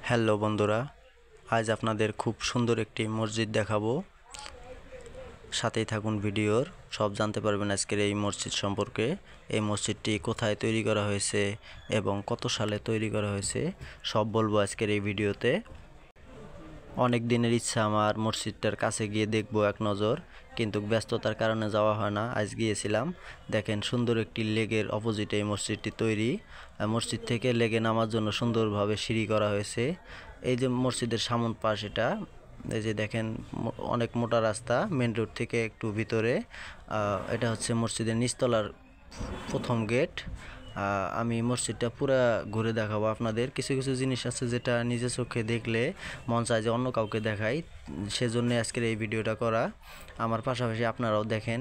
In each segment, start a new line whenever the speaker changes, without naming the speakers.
Hello বন্ধুরা, আজ আপনাদের খুব সুন্দর একটি মসজিদ দেখাবো। সাথেই থাকুন ভিডিওর, সব জানতে পারবেন আজকের এই মসজিদ সম্পর্কে। এই মসজিদটি কোথায় তৈরি করা হয়েছে এবং কত সালে তৈরি করা হয়েছে সব বলবো আজকের এই ভিডিওতে। অনেক দিনের ইচ্ছা আমার মসজিদটার কাছে গিয়ে দেখবো এক নজর, কিন্তু ব্যস্ততার কারণে যাওয়া হয় না। আজ গিয়েছিলাম। দেখেন সুন্দর একটি লেকের অপোজিটে এই মসজিদটি তৈরি। মসজিদ থেকে লেকে নামার জন্য সুন্দরভাবে সিঁড়ি করা হয়েছে। এই যে মসজিদের সামন পাশ, এটা এই যে দেখেন অনেক মোটা রাস্তা মেন রোড থেকে একটু ভিতরে। এটা হচ্ছে মসজিদের নিচতলার প্রথম গেট। আমি মসজিদটা পুরা ঘুরে দেখাবো আপনাদের। কিছু কিছু জিনিস আছে যেটা নিজের চোখে দেখলে মন চায় যে অন্য কাউকে দেখাই, সেজন্য আজকের এই ভিডিওটা করা। আমার পাশাপাশি আপনারাও দেখেন।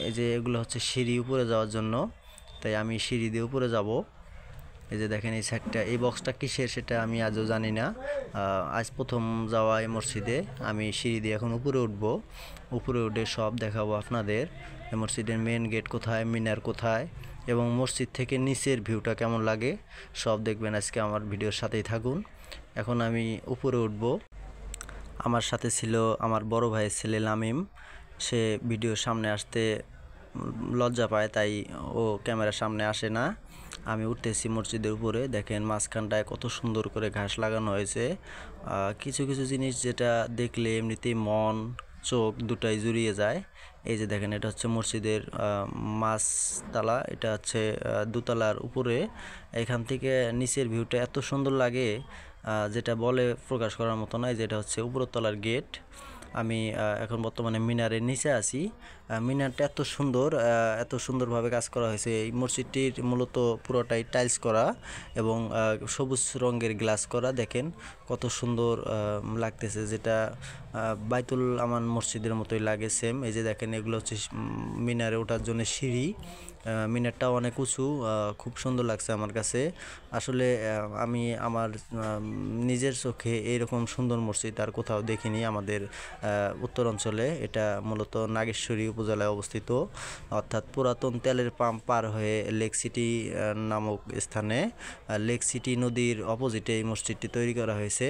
এই যে এগুলো হচ্ছে সিঁড়ি উপরে যাওয়ার জন্য, তাই আমি সিঁড়ি দিয়ে উপরে যাব। এই যে দেখেন এই সাইডটা, এই বক্সটা কিসের সেটা আমি আজও জানি না। আজ প্রথম যাওয়া এই মসজিদে। আমি সিঁড়ি দিয়ে এখন উপরে উঠবো। উপরে উঠে সব দেখাবো আপনাদের। এই মসজিদের মেন গেট কোথায়, মিনার কোথায় এবং মসজিদ থেকে নিচের ভিউটা কেমন লাগে সব দেখবেন আজকে আমার ভিডিওর সাথেই থাকুন। এখন আমি উপরে উঠবো। আমার সাথে ছিল আমার বড় ভাইয়ের ছেলে লামিম। সে ভিডিওর সামনে আসতে লজ্জা পায়, তাই ও ক্যামেরার সামনে আসে না। আমি উঠতেছি মসজিদের উপরে। দেখেন মাঝখানটায় কত সুন্দর করে ঘাস লাগানো হয়েছে। কিছু কিছু জিনিস যেটা দেখলে এমনিতেই মন চোখ দুটাই জুড়িয়ে যায়। এই যে দেখেন, এটা হচ্ছে মসজিদের মাঝতলা, এটা হচ্ছে দোতলার উপরে। এখান থেকে নিচের ভিউটা এত সুন্দর লাগে যেটা বলে প্রকাশ করার মতো নয়। যেটা হচ্ছে উপরতলার গেট। আমি এখন বর্তমানে মিনারের নিচে আছি। মিনারটা এত সুন্দর, এত সুন্দরভাবে কাজ করা হয়েছে। এই মসজিদটির মূলত পুরোটাই টাইলস করা এবং সবুজ রঙের গ্লাস করা। দেখেন কত সুন্দর লাগতেছে, যেটা বাইতুল আমান মসজিদের মতোই লাগে সেম। এই যে দেখেন, এগুলো হচ্ছে মিনারে ওঠার জন্য সিঁড়ি। মিনারটাও অনেক উঁচু, খুব সুন্দর লাগছে আমার কাছে। আসলে আমি আমার নিজের চোখে এইরকম সুন্দর মসজিদ আর কোথাও দেখিনি আমাদের উত্তর অঞ্চলে। এটা মূলত নাগেশ্বরী উপজেলায় অবস্থিত, অর্থাৎ পুরাতন তেলের পাম্প পার হয়ে লেক সিটি নামক স্থানে। লেক সিটি নদীর অপোজিটে এই মসজিদটি তৈরি করা হয়েছে।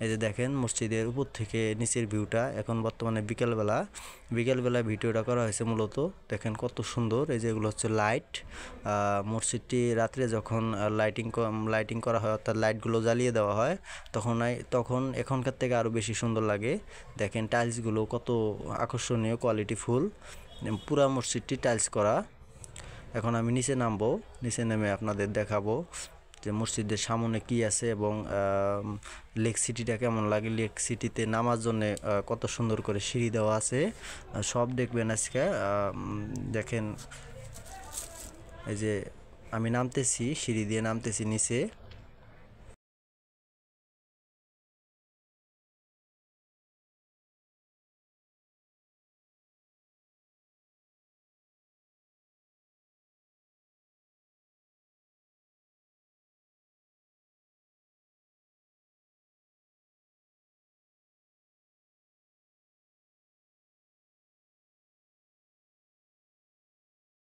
এই যে দেখেন মসজিদের উপর থেকে নিচের ভিউটা। এখন বর্তমানে বিকেলবেলা ভিডিওটা করা হয়েছে মূলত। দেখেন কত সুন্দর। এই যে এগুলো হচ্ছে লাইট। মসজিদটি রাত্রে যখন লাইটিং করা হয়, অর্থাৎ লাইটগুলো জ্বালিয়ে দেওয়া হয়, তখন এখনকার থেকে আরও বেশি সুন্দর লাগে। দেখেন টাইলসগুলো কত আকর্ষণীয়, কোয়ালিটিফুল। পুরা মসজিদটি টাইলস করা। এখন আমি নিচে নামবো। নিচে নেমে আপনাদের দেখাবো যে মসজিদের সামনে কি আছে এবং লেক সিটিটা কেমন লাগে। লেক সিটিতে নামার জন্য কত সুন্দর করে সিঁড়ি দেওয়া আছে, সব দেখবেন আজকে। দেখেন এই যে আমি নামতেছি, সিঁড়ি দিয়ে নামতেছি নিচে।